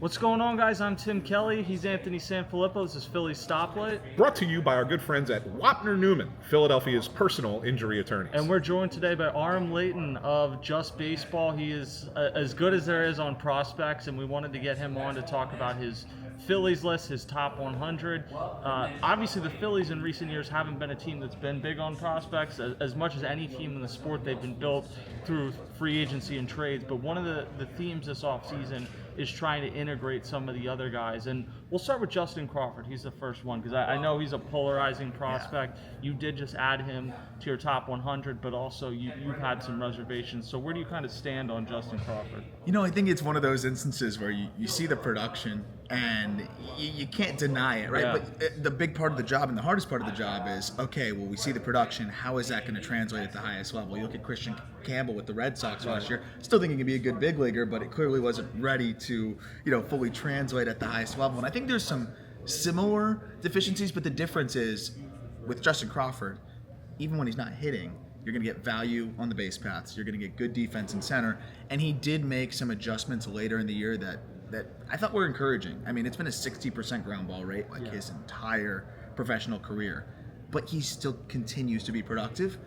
What's going on, guys? I'm Tim Kelly. He's Anthony SanFilippo. This is Phillies Stoplight. Brought to you by our good friends at Wapner Newman, Philadelphia's personal injury attorneys. And we're joined today by Aram Leighton of Just Baseball. He is as good as there is on prospects, and we wanted to get him on to talk about his Phillies list, his top 100. Obviously, the Phillies in recent years haven't been a team that's been big on prospects. As much as any team in the sport, they've been built through free agency and trades. But one of the themes this offseason is trying to integrate some of the other guys. And we'll start with Justin Crawford. He's the first one because I know he's a polarizing prospect. You did just add him to your top 100, but also you've had some reservations. So where do you kind of stand on Justin Crawford? You know, I think it's one of those instances where you see the production and you can't deny it, right? Yeah. But the big part of the job and the hardest part of the job is, okay, well, we see the production. How is that going to translate at the highest level? You look at Christian Campbell with the Red Sox last year. Still think he can be a good big leaguer, but it clearly wasn't ready to, fully translate at the highest level. And I think there's some similar deficiencies, but the difference is with Justin Crawford, even when he's not hitting, you're going to get value on the base paths. You're going to get good defense in center. And he did make some adjustments later in the year that I thought were encouraging. I mean, it's been a 60% ground ball rate his entire professional career, but he still continues to be productive.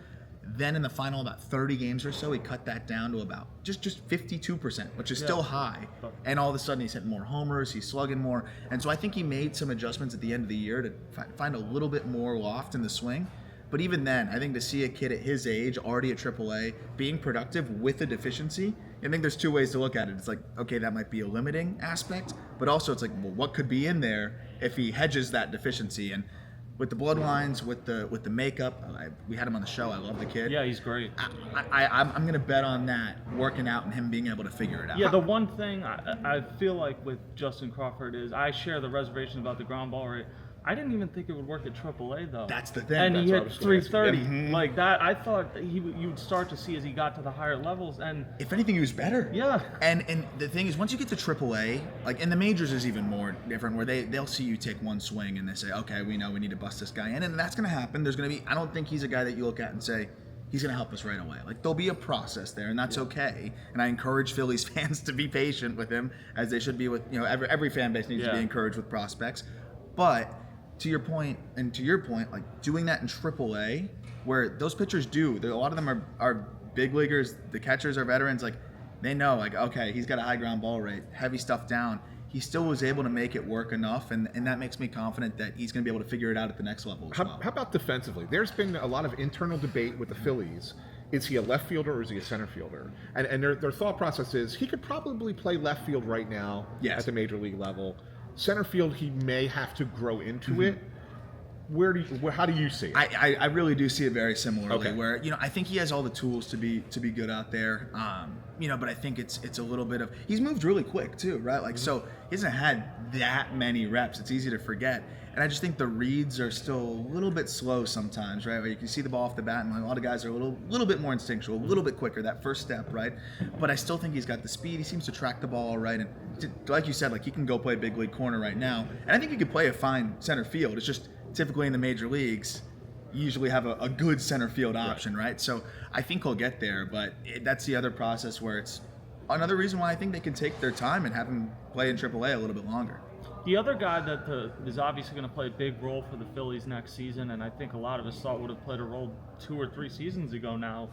Then in the final about 30 games or so, he cut that down to about just 52%, which is still high. And all of a sudden he's hitting more homers, he's slugging more. And so I think he made some adjustments at the end of the year to find a little bit more loft in the swing. But even then, I think to see a kid at his age, already at AAA, being productive with a deficiency, I think there's two ways to look at it. It's like, okay, that might be a limiting aspect, but also it's like, well, what could be in there if he hedges that deficiency? And with the bloodlines, with the makeup, we had him on the show. I love the kid. Yeah, he's great. I'm going to bet on that working out and him being able to figure it out. Yeah, the one thing I feel like with Justin Crawford is I share the reservation about the ground ball rate. I didn't even think it would work at AAA though. That's the thing. And That's he what I hit was gonna ask 330 you. Mm-hmm. like that. I thought you'd start to see as he got to the higher levels. And if anything, he was better. Yeah. And the thing is, once you get to AAA, like in the majors is even more different, where they'll see you take one swing and they say, okay, we know we need to bust this guy in, and that's going to happen. There's going to be. I don't think he's a guy that you look at and say he's going to help us right away. Like there'll be a process there, and that's okay. And I encourage Phillies fans to be patient with him, as they should be with every fan base needs to be encouraged with prospects, but. To your point, like doing that in AAA, where those pitchers a lot of them are big leaguers, the catchers are veterans, like they know, like, okay, he's got a high ground ball rate, heavy stuff down. He still was able to make it work enough, and that makes me confident that he's going to be able to figure it out at the next level as well. How about defensively? There's been a lot of internal debate with the Phillies. Is he a left fielder or is he a center fielder? And their thought process is he could probably play left field right now at the major league level. Center field, he may have to grow into it. How do you see it? I really do see it very similarly. Okay. Where I think he has all the tools to be good out there. But I think it's a little bit of he's moved really quick too, right? Like so he hasn't had that many reps. It's easy to forget. And I just think the reads are still a little bit slow sometimes, right? Where you can see the ball off the bat, and a lot of guys are a little bit more instinctual, a little bit quicker, that first step, right? But I still think he's got the speed. He seems to track the ball all right. And like you said, like he can go play big league corner right now. And I think he could play a fine center field. It's just typically in the major leagues, you usually have a good center field option, right? So I think he'll get there, but that's the other process where it's another reason why I think they can take their time and have him play in AAA a little bit longer. the other guy that is obviously going to play a big role for the Phillies next season, and I think a lot of us thought would have played a role 2 or 3 seasons ago now,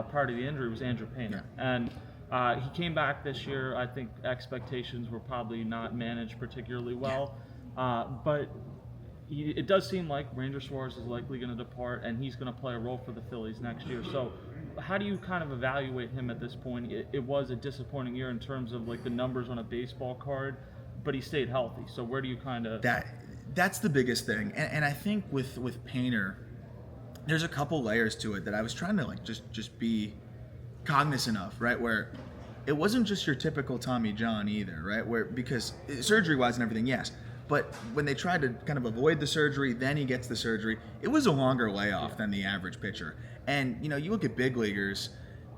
prior to the injury, was Andrew Painter. Yeah. And he came back this year. I think expectations were probably not managed particularly well, but it does seem like Ranger Suarez is likely going to depart, and he's going to play a role for the Phillies next year. So how do you kind of evaluate him at this point? It was a disappointing year in terms of like the numbers on a baseball card, but he stayed healthy. So where do you kind of... That's the biggest thing. And I think with Painter, there's a couple layers to it that I was trying to like just be cognizant of, right? Where it wasn't just your typical Tommy John either, right? Where because surgery-wise and everything, yes. But when they tried to kind of avoid the surgery, then he gets the surgery, it was a longer layoff than the average pitcher. And, you look at big leaguers,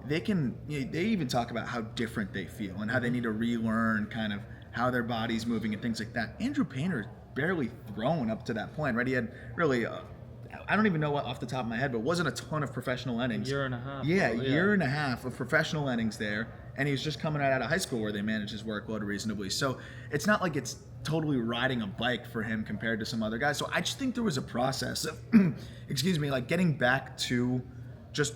they can, they even talk about how different they feel and how they need to relearn kind of how their body's moving and things like that. Andrew Painter's barely thrown up to that point, right? He had really, I don't even know what off the top of my head, but wasn't a ton of professional innings. Year and a half. Yeah, year and a half of professional innings there. and he was just coming right out of high school where they manage his workload reasonably. So it's not like it's totally riding a bike for him compared to some other guys. So I just think there was a process of, excuse me, like getting back to just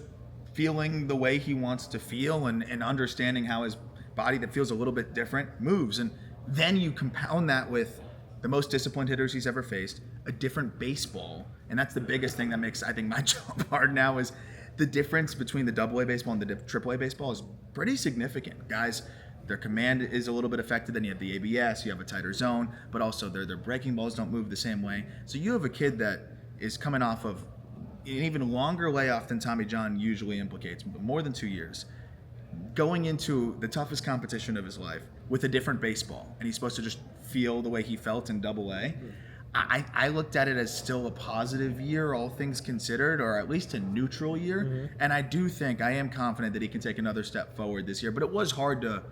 feeling the way he wants to feel and understanding how his body that feels a little bit different moves. And then you compound that with the most disciplined hitters he's ever faced, a different baseball. And that's the biggest thing that makes, I think, my job hard now is the difference between the AA baseball and the AAA baseball is pretty significant. Guys, their command is a little bit affected. Then you have the ABS, you have a tighter zone, but also their breaking balls don't move the same way. So you have a kid that is coming off of an even longer layoff than Tommy John usually implicates, more than 2 years, going into the toughest competition of his life with a different baseball, and he's supposed to just feel the way he felt in AA. I looked at it as still a positive year, all things considered, or at least a neutral year. And I do think, I am confident that he can take another step forward this year, but it was hard to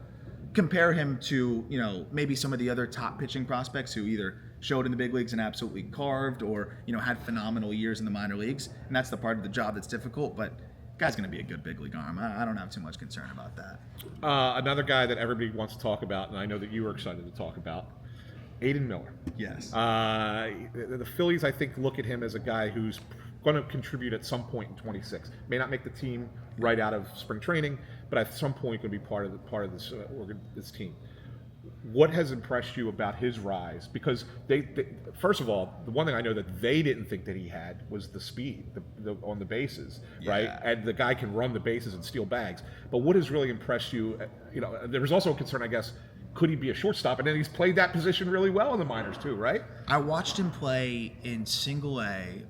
compare him to, maybe some of the other top pitching prospects who either showed in the big leagues and absolutely carved or, had phenomenal years in the minor leagues. And that's the part of the job that's difficult, but guy's going to be a good big league arm. I don't have too much concern about that. Another guy that everybody wants to talk about, and I know that you were excited to talk about, Aiden Miller. Yes. The Phillies, I think, look at him as a guy who's going to contribute at some point in 26. May not make the team right out of spring training, but at some point going to be part of this team. What has impressed you about his rise? Because they first of all, the one thing I know that they didn't think that he had was the speed on the bases, right? And the guy can run the bases and steal bags. But what has really impressed you? There was also a concern, I guess, could he be a shortstop? And then he's played that position really well in the minors too, right? I watched him play in Single A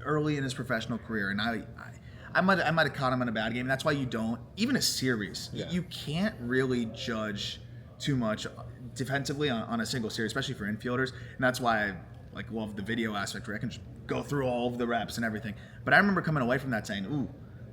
early in his professional career, and I might have caught him in a bad game. And that's why you don't, even a series, you can't really judge too much defensively on a single series, especially for infielders. And that's why I love the video aspect where I can just go through all of the reps and everything. But I remember coming away from that saying, ooh,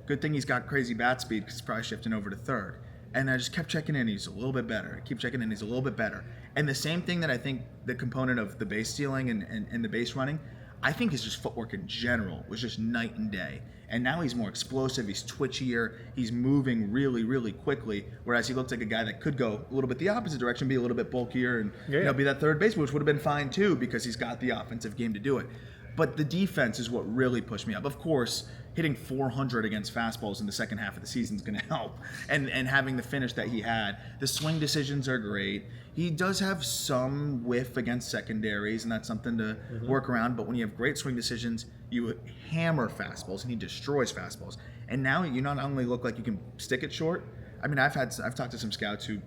good thing he's got crazy bat speed because he's probably shifting over to third. And I just kept checking in, he's a little bit better. I keep checking in, he's a little bit better. And the same thing that I think the component of the base stealing and the base running, I think his just footwork in general was just night and day. And now he's more explosive, he's twitchier, he's moving really, really quickly, whereas he looked like a guy that could go a little bit the opposite direction, be a little bit bulkier and be that third baseman, which would have been fine too because he's got the offensive game to do it. But the defense is what really pushed me up. Of course, hitting 400 against fastballs in the second half of the season is going to help. And having the finish that he had, the swing decisions are great. He does have some whiff against secondaries, and that's something to work around. But when you have great swing decisions, you hammer fastballs, and he destroys fastballs. And now you not only look like you can stick it short. I mean, I've talked to some scouts who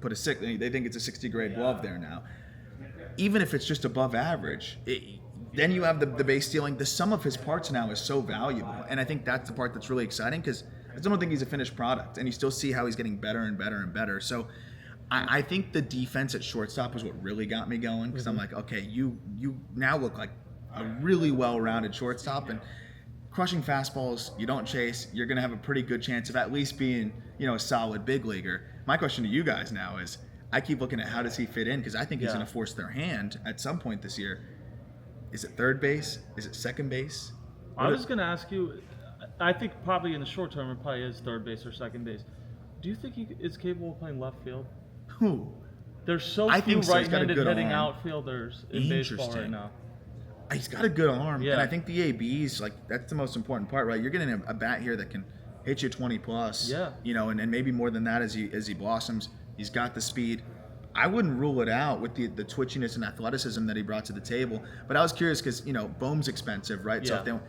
put they think it's a 60 grade glove there now. Even if it's just above average, then you have the base stealing. The sum of his parts now is so valuable. And I think that's the part that's really exciting because I still don't think he's a finished product. And you still see how he's getting better and better and better. So I think the defense at shortstop was what really got me going because I'm like, okay, you now look like a really well-rounded shortstop. And crushing fastballs, you don't chase, you're going to have a pretty good chance of at least being, a solid big leaguer. My question to you guys now is, I keep looking at how does he fit in because I think he's going to force their hand at some point this year. Is it third base? Is it second base? I was going to ask you, I think probably in the short term it probably is third base or second base. Do you think he is capable of playing left field? Who? There's so few right-handed hitting outfielders in baseball right now. He's got a good arm, yeah. And I think the ABs, that's the most important part, right? You're getting a bat here that can hit you 20 plus, and maybe more than that as he blossoms. He's got the speed. I wouldn't rule it out with the twitchiness and athleticism that he brought to the table. But I was curious because, Bohm's expensive, right? Yeah. So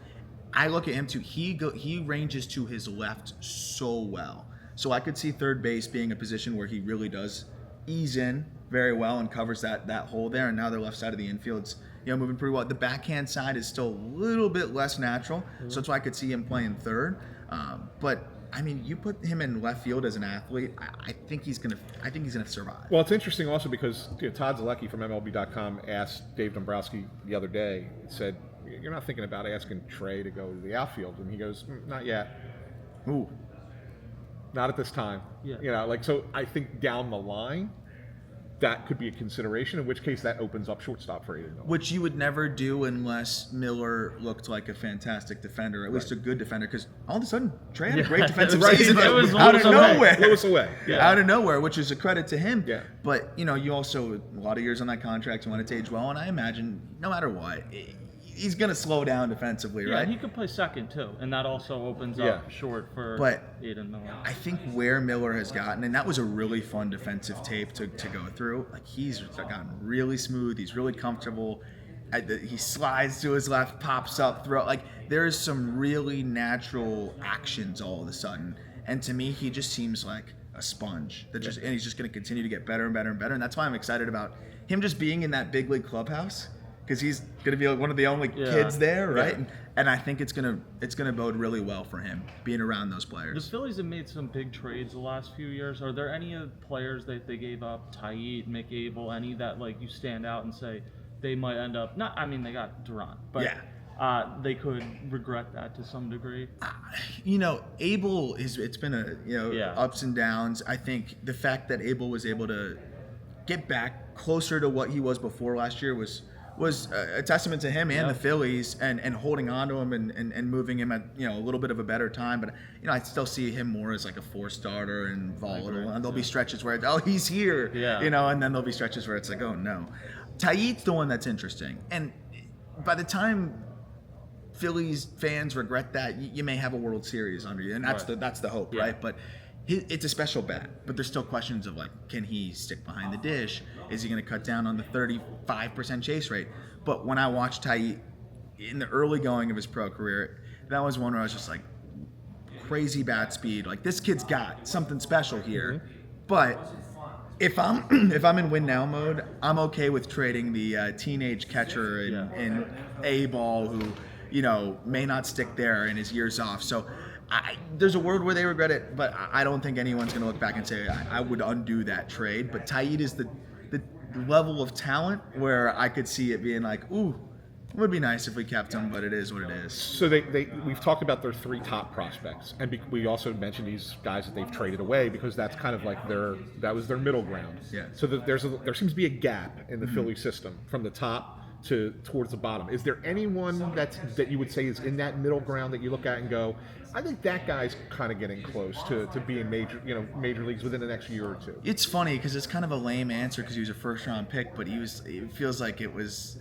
I look at him too. He ranges to his left so well. So I could see third base being a position where he really does ease in very well and covers that hole there. And now the left side of the infield's moving pretty well. The backhand side is still a little bit less natural, so that's why I could see him playing third. But I mean, you put him in left field as an athlete, I think he's gonna survive. Well, it's interesting also because Todd Zalecki from MLB.com asked Dave Dombrowski the other day. He said, "You're not thinking about asking Trey to go to the outfield?" And he goes, "Not yet. Ooh, not at this time." Yeah. So I think down the line, that could be a consideration, in which case that opens up shortstop for Aiden Miller. Which you would never do unless Miller looked like a fantastic defender, at least a good defender, because all of a sudden Trey had a great defensive season out of nowhere. Blew us away. Out of nowhere, which is a credit to him. Yeah. But, you also, a lot of years on that contract, you want it to age well, and I imagine no matter what, he's going to slow down defensively, right? Yeah, he could play second too, and that also opens up short for Aiden Miller. I think where Miller has gotten, and that was a really fun defensive tape to go through, like he's gotten really smooth, he's really comfortable, he slides to his left, pops up, throw, like there's some really natural actions all of a sudden, and to me he just seems like a sponge that and he's just going to continue to get better and better and better, and that's why I'm excited about him just being in that big league clubhouse. Because he's going to be one of the only kids there, right? Yeah. And I think it's gonna bode really well for him being around those players. The Phillies have made some big trades the last few years. Are there any players that they gave up, Taiit, McAble, any that like you stand out and say they might end up? Not, I mean they got Durant, but they could regret that to some degree. Abel it's been ups and downs. I think the fact that Abel was able to get back closer to what he was before last year was a testament to him and the Phillies and holding on to him and moving him at a little bit of a better time. But I still see him more as like a 4-starter and volatile. And there'll be stretches where he's here, and then there'll be stretches where it's like, oh no. Taiit's the one that's interesting. And by the time Phillies fans regret that, you may have a World Series under you, and that's the hope, right? But it's a special bat, but there's still questions of like, can he stick behind the dish? Is he going to cut down on the 35% chase rate? But when I watched Taiit in the early going of his pro career, that was one where I was just like, crazy bat speed. Like this kid's got something special here. But if I'm in win now mode, I'm okay with trading the teenage catcher in A-ball who may not stick there in his years off. So. There's a word where they regret it, but I don't think anyone's going to look back and say I would undo that trade. But Taiit is the level of talent where I could see it being like, ooh, it would be nice if we kept him, but it is what it is. So we've talked about their 3 top prospects, and we also mentioned these guys that they've traded away because that's kind of like that was their middle ground. Yeah. So there seems to be a gap in the Philly system from the top towards the bottom. Is there anyone that you would say is in that middle ground that you look at and go, I think that guy's kind of getting close to being major leagues within the next year or two? It's funny because it's kind of a lame answer because he was a first-round pick, but it feels like he was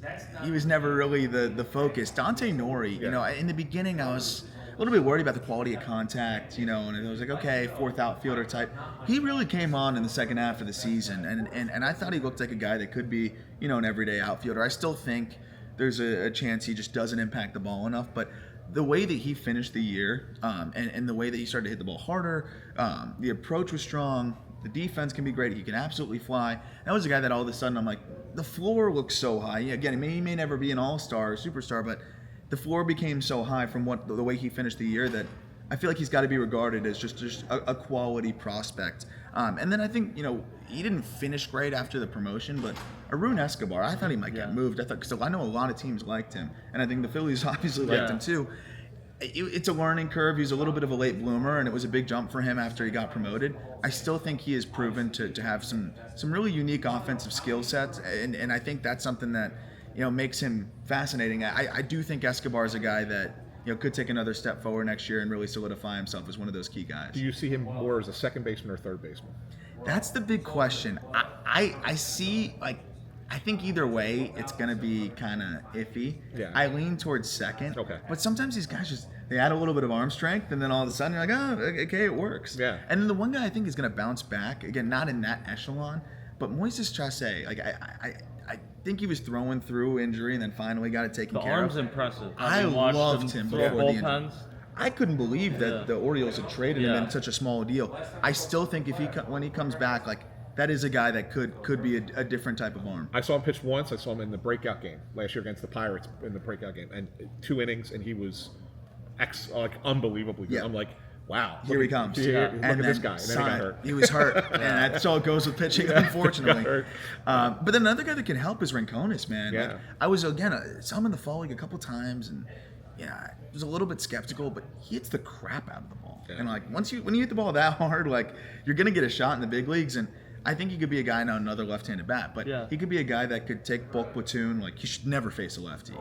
never really the focus. Dante Nori, in the beginning I was a little bit worried about the quality of contact, and I was like, okay, 4th outfielder type. He really came on in the second half of the season, and I thought he looked like a guy that could be, an everyday outfielder. I still think there's a chance he just doesn't impact the ball enough, but the way that he finished the year and the way that he started to hit the ball harder, the approach was strong, the defense can be great, he can absolutely fly. That was a guy that all of a sudden I'm like, the floor looks so high. Again, he may never be an all-star or superstar, but the floor became so high from the way he finished the year that I feel like he's got to be regarded as just a quality prospect. And then I think, he didn't finish great after the promotion, but Arun Escobar, I thought he might get moved. Because I know a lot of teams liked him, and I think the Phillies obviously liked him too. It's a learning curve. He's a little bit of a late bloomer, and it was a big jump for him after he got promoted. I still think he has proven to have some really unique offensive skill sets, and I think that's something that makes him fascinating. I do think Escobar is a guy that could take another step forward next year and really solidify himself as one of those key guys. Do you see him more as a second baseman or third baseman? That's the big question. I see, like, I think either way it's going to be kind of iffy. Yeah. I lean towards second. Okay. But sometimes these guys they add a little bit of arm strength, and then all of a sudden you're like, oh, okay, it works. Yeah. And then the one guy I think is going to bounce back, again, not in that echelon, but Moises Trauce, like, I think he was throwing through injury and then finally got it taken care of. The arm's impressive. I loved him before the injury. I couldn't believe that the Orioles had traded him in such a small deal. I still think when he comes back, like, that is a guy that could be a different type of arm. I saw him pitch once. I saw him in the breakout game last year against the Pirates in the breakout game, and 2 innings, and he was unbelievably good. Yeah. I'm like, wow, here he comes. Look at this guy. And then he got hurt. He was hurt, and that's all it goes with pitching, unfortunately. But then another guy that can help is Rincones, man. Yeah. Like, I was saw him in the fall league a couple times, and I was a little bit skeptical, but he hits the crap out of the ball. Yeah. And like when you hit the ball that hard, like, you're gonna get a shot in the big leagues. And I think he could be a guy, not another left-handed bat, but Yeah. he could be a guy that could take bulk platoon. Like, he should never face a lefty.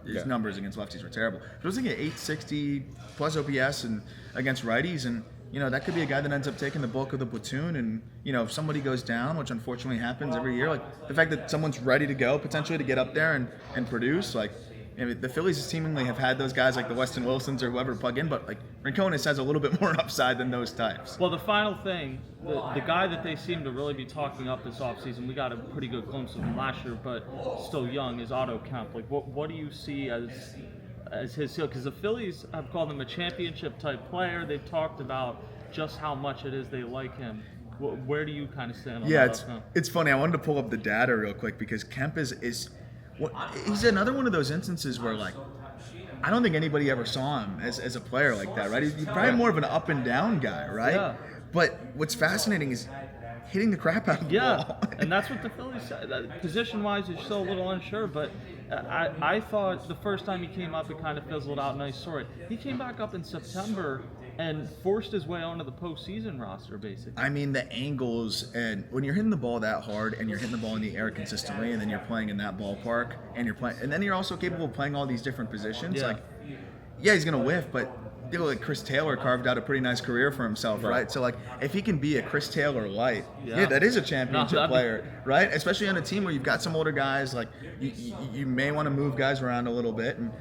His numbers against lefties were terrible. But I was thinking 860 plus OPS and against righties, and that could be a guy that ends up taking the bulk of the platoon. And if somebody goes down, which unfortunately happens every year, like the fact that someone's ready to go potentially to get up there and produce, like. The Phillies seemingly have had those guys like the Weston Wilsons or whoever plug in, but like Rincones has a little bit more upside than those types. Well, the final thing, the guy that they seem to really be talking up this offseason, we got a pretty good glimpse of him last year, but still young, is Otto Kemp. Like, what do you see as his ceiling? Because the Phillies have called him a championship type player. They've talked about just how much it is they like him. Where do you kind of stand on that? It's funny. I wanted to pull up the data real quick because Kemp is he's another one of those instances where, like, I don't think anybody ever saw him as a player like that, right? He's probably more of an up and down guy, right? Yeah. But what's fascinating is hitting the crap out of the ball. And that's what the Phillies said. Position-wise, you're still a little unsure, but I thought the first time he came up, it kind of fizzled out. Nice story. He came back up in September and forced his way onto the postseason roster, basically. I mean, the angles, and when you're hitting the ball that hard and you're hitting the ball in the air consistently, and then you're playing in that ballpark, and then you're also capable of playing all these different positions. Yeah. Like, he's gonna whiff, but like Chris Taylor carved out a pretty nice career for himself, right? So like, if he can be a Chris Taylor light, that is a championship player, right? Especially on a team where you've got some older guys. Like, you may want to move guys around a little bit, and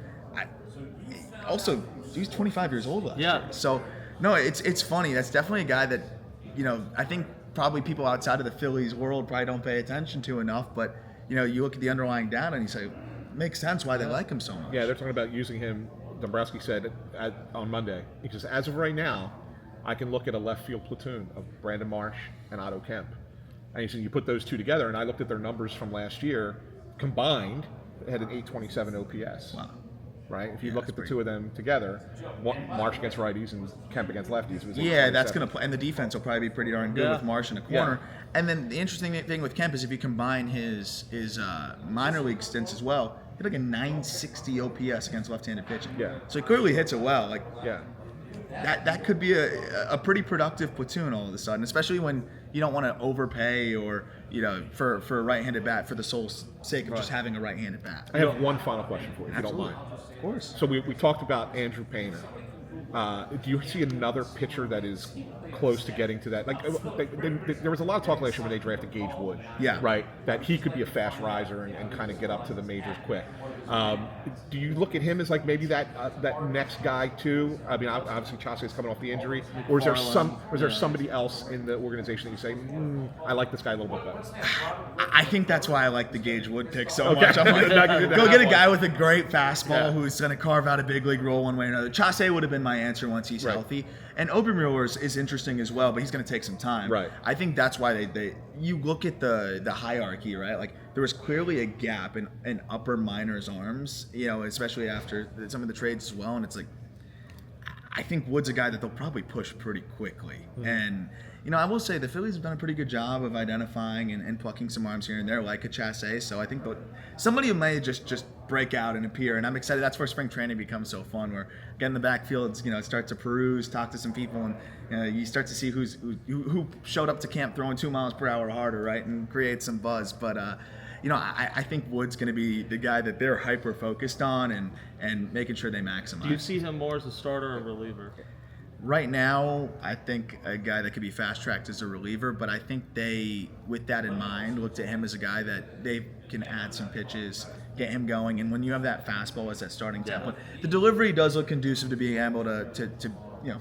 also. He's 25 years old last year. So, no, it's funny. That's definitely a guy that, I think probably people outside of the Phillies world probably don't pay attention to enough. But, you look at the underlying data and you say, makes sense why they like him so much. Yeah, they're talking about using him. Dombrowski said on Monday, he says, as of right now, I can look at a left field platoon of Brandon Marsh and Otto Kemp. And he said, you put those two together, and I looked at their numbers from last year, combined, they had an 827 OPS. Wow. Right? If you look at the two of them together, Marsh against righties and Kemp against lefties. Was that's going to play. And the defense will probably be pretty darn good with Marsh in the corner. Yeah. And then the interesting thing with Kemp is if you combine his minor league stints as well, he had like a 960 OPS against left-handed pitching. Yeah. So he clearly hits it well. Like, yeah. That could be a pretty productive platoon all of a sudden, especially when you don't want to overpay or for a right-handed bat for the sole sake of just having a right-handed bat. I have one final question for you, if you don't mind. Of course. So we talked about Andrew Painter. Do you see another pitcher that is close to getting to that? Like, there was a lot of talk last year when they drafted Gage Wood. Yeah. Right. That he could be a fast riser and kind of get up to the majors quick. Do you look at him as like maybe that next guy too? I mean, obviously Chase is coming off the injury, or is there somebody else in the organization that you say, I like this guy a little bit better? I think that's why I like the Gage Wood pick so much. I'm like, go get a guy with a great fastball who's going to carve out a big league role one way or another. Chase would have been my answer once he's healthy. And Obermueller is interesting as well, but he's going to take some time. Right. I think that's why you look at the hierarchy, right? Like, there was clearly a gap in upper minors arms, especially after some of the trades as well. And it's like, I think Wood's a guy that they'll probably push pretty quickly. Mm-hmm. And, I will say the Phillies have done a pretty good job of identifying and plucking some arms here and there, like a Chase. So I think somebody may just break out and appear. And I'm excited. That's where spring training becomes so fun, where get in the backfield, start to peruse, talk to some people, and you start to see who showed up to camp throwing 2 miles per hour harder, right, and create some buzz. But I think Wood's going to be the guy that they're hyper focused on and making sure they maximize. Do you see him more as a starter or a reliever? Right now, I think a guy that could be fast-tracked as a reliever, but I think they, with that in mind, looked at him as a guy that they can add some pitches, get him going, and when you have that fastball as that starting template, the delivery does look conducive to being able to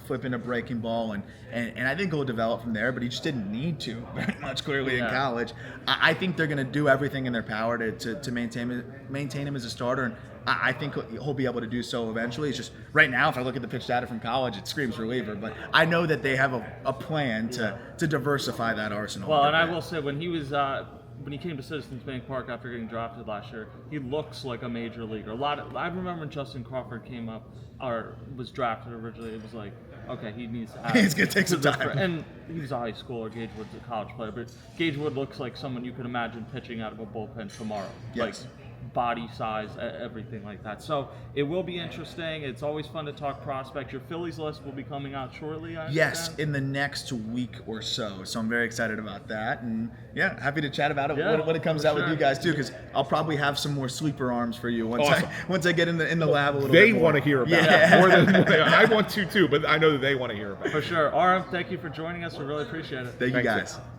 flip in a breaking ball, and I think he'll develop from there, but he just didn't need to very much, clearly, in college. I think they're going to do everything in their power to maintain him as a starter, and I think he'll be able to do so eventually. It's just right now, if I look at the pitch data from college, it screams reliever. But I know that they have a plan to diversify that arsenal. Well, and I will say when he came to Citizens Bank Park after getting drafted last year, he looks like a major leaguer. I remember when Justin Crawford came up or was drafted originally. It was like, okay, he needs to have. It's gonna take some time. And he was a high schooler. Gage Wood's a college player, but Gage Wood looks like someone you could imagine pitching out of a bullpen tomorrow. Yes. Like, body size, everything like that. So it will be interesting. It's always fun to talk prospects. Your Phillies list will be coming out shortly, I Yes, understand? in the next week or so. So I'm very excited about that, and yeah, happy to chat about it Yeah, when it comes for out with sure. you guys too, because I'll probably have some more sleeper arms for you once Awesome. once I get in the lab a little They bit more. want to hear about Yeah. it more than I want to too, but I know that they want to hear about it. For sure. Aram, thank you for joining us. We really appreciate it. Thank you Thanks, guys. man.